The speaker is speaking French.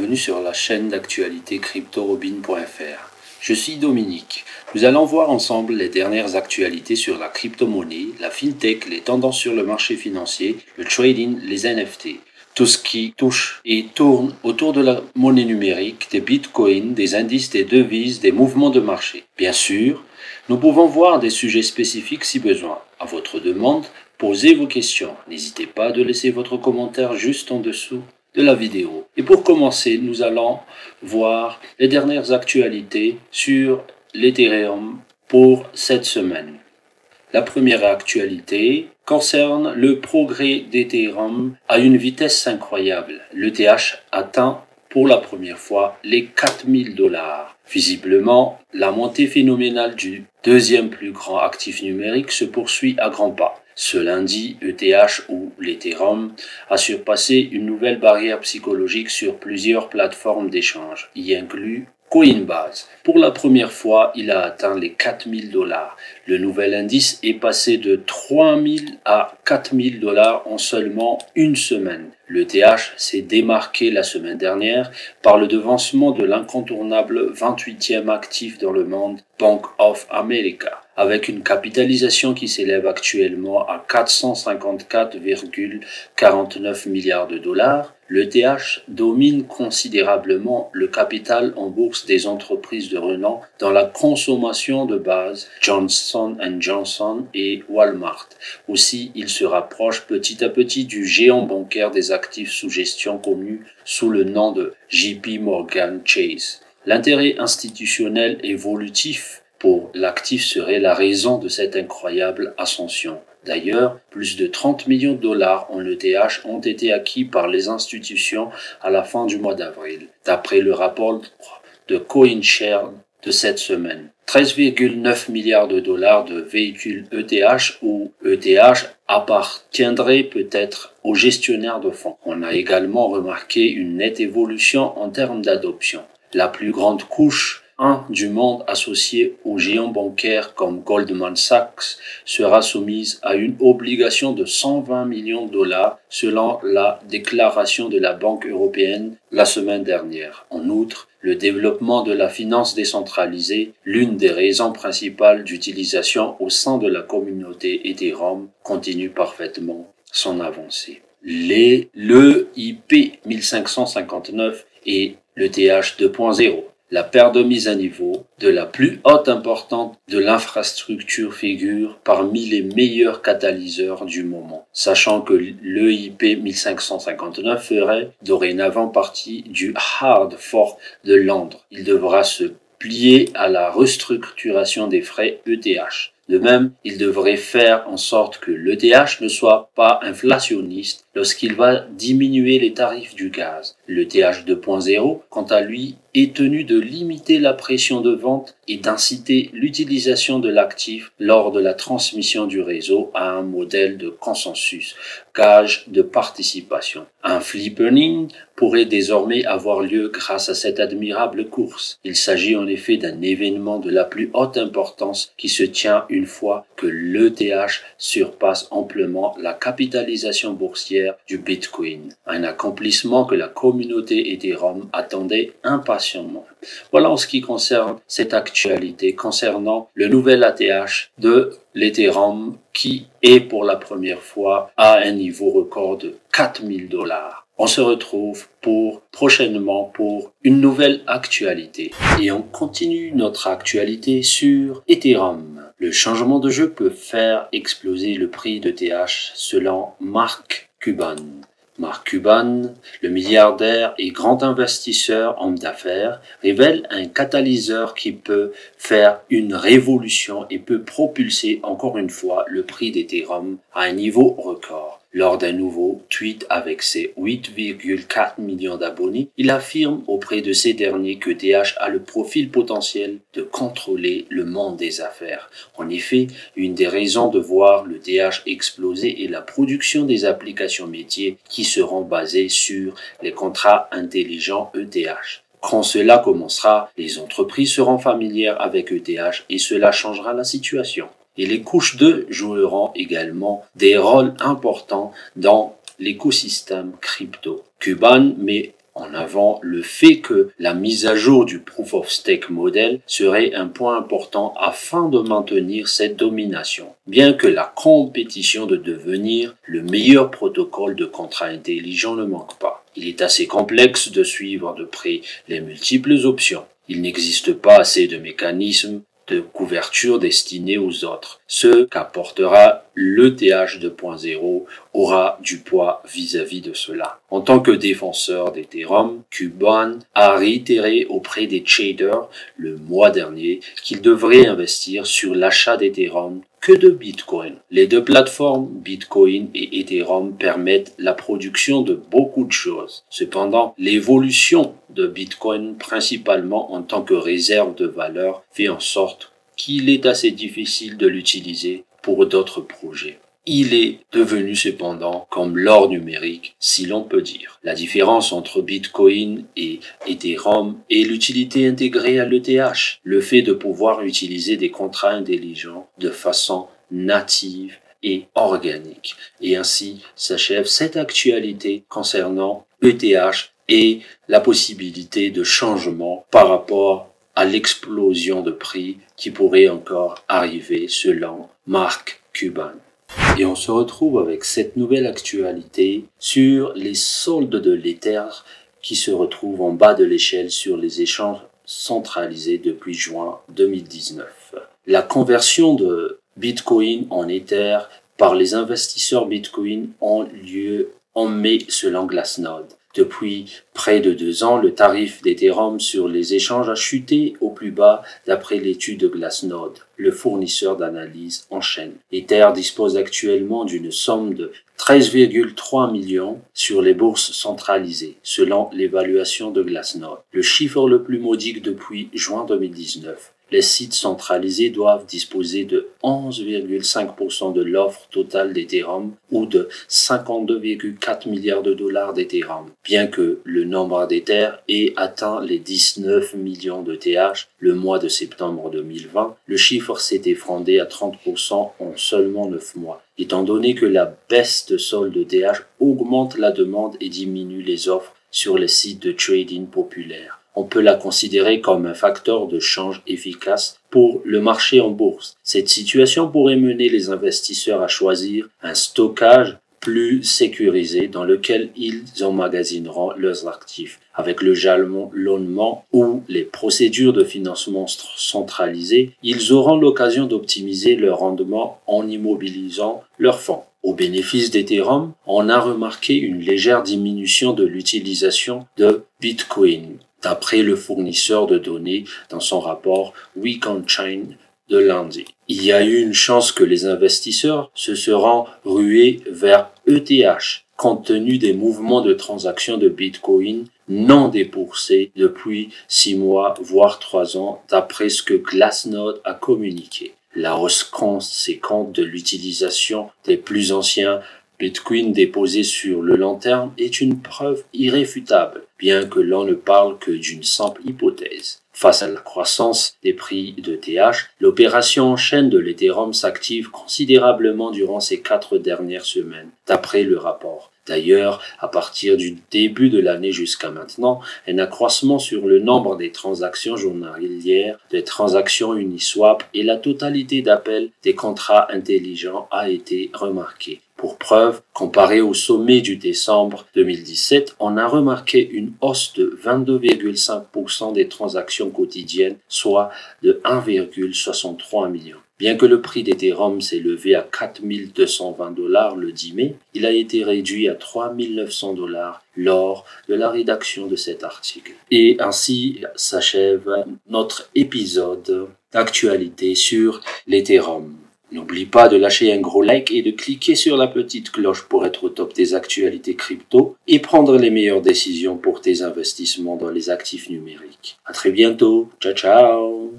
bienvenue sur la chaîne d'actualité cryptorobin.fr. Je suis Dominique. Nous allons voir ensemble les dernières actualités sur la crypto-monnaie, la fintech, les tendances sur le marché financier, le trading, les NFT. Tout ce qui touche et tourne autour de la monnaie numérique, des bitcoins, des indices, des devises, des mouvements de marché. Bien sûr, nous pouvons voir des sujets spécifiques si besoin. À votre demande, posez vos questions. N'hésitez pas à laisser votre commentaire juste en dessous de la vidéo. Et pour commencer, nous allons voir les dernières actualités sur l'Ethereum pour cette semaine. La première actualité concerne le progrès d'Ethereum à une vitesse incroyable. L'ETH atteint pour la première fois les $4000. Visiblement, la montée phénoménale du deuxième plus grand actif numérique se poursuit à grands pas. Ce lundi, ETH ou l'Ethereum a surpassé une nouvelle barrière psychologique sur plusieurs plateformes d'échange, y inclus Coinbase. Pour la première fois, il a atteint les $4000. Le nouvel indice est passé de 3000 à $4000 en seulement une semaine. L'ETH s'est démarqué la semaine dernière par le devancement de l'incontournable 28e actif dans le monde, Bank of America, avec une capitalisation qui s'élève actuellement à 454,49 milliards de dollars. L'ETH domine considérablement le capital en bourse des entreprises de renom dans la consommation de base, Johnson & Johnson et Walmart. Aussi, il se rapproche petit à petit du géant bancaire des actifs sous gestion connu sous le nom de JP Morgan Chase. L'intérêt institutionnel évolutif pour l'actif serait la raison de cette incroyable ascension. D'ailleurs, plus de 30 millions de dollars en ETH ont été acquis par les institutions à la fin du mois d'avril, d'après le rapport de CoinShare de cette semaine. 13,9 milliards de dollars de véhicules ETH ou ETH appartiendraient peut-être aux gestionnaires de fonds. On a également remarqué une nette évolution en termes d'adoption. La plus grande couche du monde associé aux géants bancaires comme Goldman Sachs sera soumise à une obligation de 120 millions de dollars selon la déclaration de la Banque européenne la semaine dernière. En outre, le développement de la finance décentralisée, l'une des raisons principales d'utilisation au sein de la communauté Ethereum, continue parfaitement son avancée. Le IP 1559 et le TH 2.0. La paire de mise à niveau de la plus haute importante de l'infrastructure figure parmi les meilleurs catalyseurs du moment, sachant que l'EIP 1559 ferait dorénavant partie du hard fork de Londres. Il devra se plier à la restructuration des frais ETH. De même, il devrait faire en sorte que l'ETH ne soit pas inflationniste lorsqu'il va diminuer les tarifs du gaz. L'ETH 2.0, quant à lui, est tenu de limiter la pression de vente et d'inciter l'utilisation de l'actif lors de la transmission du réseau à un modèle de consensus, gage de participation. Un flippening pourrait désormais avoir lieu grâce à cette admirable course. Il s'agit en effet d'un événement de la plus haute importance qui se tient une fois que l'ETH surpasse amplement la capitalisation boursière du Bitcoin, un accomplissement que la communauté Ethereum attendait impatiemment. Voilà en ce qui concerne cette actualité concernant le nouvel ATH de l'Ethereum qui est pour la première fois à un niveau record de $4000. On se retrouve prochainement pour une nouvelle actualité. Et on continue notre actualité sur Ethereum. Le changement de jeu peut faire exploser le prix d'ETH selon Mark Cuban. Mark Cuban, le milliardaire et grand investisseur homme d'affaires, révèle un catalyseur qui peut faire une révolution et peut propulser encore une fois le prix d'Ethereum à un niveau record. Lors d'un nouveau tweet avec ses 8,4 millions d'abonnés, il affirme auprès de ces derniers que ETH a le profil potentiel de contrôler le monde des affaires. En effet, une des raisons de voir le ETH exploser est la production des applications métiers qui seront basées sur les contrats intelligents ETH. Quand cela commencera, les entreprises seront familières avec ETH et cela changera la situation. Et les couches 2 joueront également des rôles importants dans l'écosystème crypto. Cuban met en avant le fait que la mise à jour du Proof of Stake modèle serait un point important afin de maintenir cette domination, bien que la compétition de devenir le meilleur protocole de contrat intelligent ne manque pas. Il est assez complexe de suivre de près les multiples options. Il n'existe pas assez de mécanismes de couverture destinés aux autres. Ce qu'apportera l'ETH 2.0 aura du poids vis-à-vis de cela. En tant que défenseur d'Ethereum, Cuban a réitéré auprès des traders le mois dernier qu'ils devraient investir sur l'achat d'Ethereum que de Bitcoin. Les deux plateformes, Bitcoin et Ethereum, permettent la production de beaucoup de choses. Cependant, l'évolution de Bitcoin, principalement en tant que réserve de valeur, fait en sorte qu'il est assez difficile de l'utiliser pour d'autres projets. Il est devenu cependant comme l'or numérique, si l'on peut dire. La différence entre Bitcoin et Ethereum est l'utilité intégrée à l'ETH, le fait de pouvoir utiliser des contrats intelligents de façon native et organique. Et ainsi s'achève cette actualité concernant ETH et la possibilité de changement par rapport à l'explosion de prix qui pourrait encore arriver selon Mark Cuban. Et on se retrouve avec cette nouvelle actualité sur les soldes de l'Ether qui se retrouvent en bas de l'échelle sur les échanges centralisés depuis juin 2019. La conversion de Bitcoin en Ether par les investisseurs Bitcoin ont lieu en mai selon Glassnode. Depuis près de 2 ans, le tarif d'Ethereum sur les échanges a chuté au plus bas d'après l'étude de Glassnode, le fournisseur d'analyse en chaîne. Ether dispose actuellement d'une somme de 13,3 millions sur les bourses centralisées, selon l'évaluation de Glassnode, le chiffre le plus modique depuis juin 2019. Les sites centralisés doivent disposer de 11,5% de l'offre totale d'Ethereum ou de 52,4 milliards de dollars d'Ethereum. Bien que le nombre d'Ether ait atteint les 19 millions de TH le mois de septembre 2020, le chiffre s'est effondré à 30% en seulement 9 mois. Étant donné que la baisse de solde de TH augmente la demande et diminue les offres sur les sites de trading populaires, on peut la considérer comme un facteur de change efficace pour le marché en bourse. Cette situation pourrait mener les investisseurs à choisir un stockage plus sécurisé dans lequel ils emmagasineront leurs actifs. Avec le jalonnement ou les procédures de financement centralisées, ils auront l'occasion d'optimiser leur rendement en immobilisant leurs fonds. Au bénéfice d'Ethereum, on a remarqué une légère diminution de l'utilisation de Bitcoin, d'après le fournisseur de données dans son rapport Week on Chain de lundi. Il y a eu une chance que les investisseurs se seront rués vers ETH, compte tenu des mouvements de transactions de Bitcoin non déboursés depuis 6 mois, voire 3 ans, d'après ce que Glassnode a communiqué. La hausse conséquente de l'utilisation des plus anciens Bitcoin déposés sur le long terme est une preuve irréfutable, bien que l'on ne parle que d'une simple hypothèse. Face à la croissance des prix de TH, l'opération en chaîne de l'Ethereum s'active considérablement durant ces 4 dernières semaines, d'après le rapport. D'ailleurs, à partir du début de l'année jusqu'à maintenant, un accroissement sur le nombre des transactions journalières, des transactions Uniswap et la totalité d'appels des contrats intelligents a été remarqué. Pour preuve, comparé au sommet du décembre 2017, on a remarqué une hausse de 22,5% des transactions quotidiennes, soit de 1,63 million. Bien que le prix d'Ethereum s'est levé à 4 220 $ le 10 mai, il a été réduit à 3 900 $ lors de la rédaction de cet article. Et ainsi s'achève notre épisode d'actualité sur l'Ethereum. N'oublie pas de lâcher un gros like et de cliquer sur la petite cloche pour être au top des actualités crypto et prendre les meilleures décisions pour tes investissements dans les actifs numériques. À très bientôt. Ciao, ciao.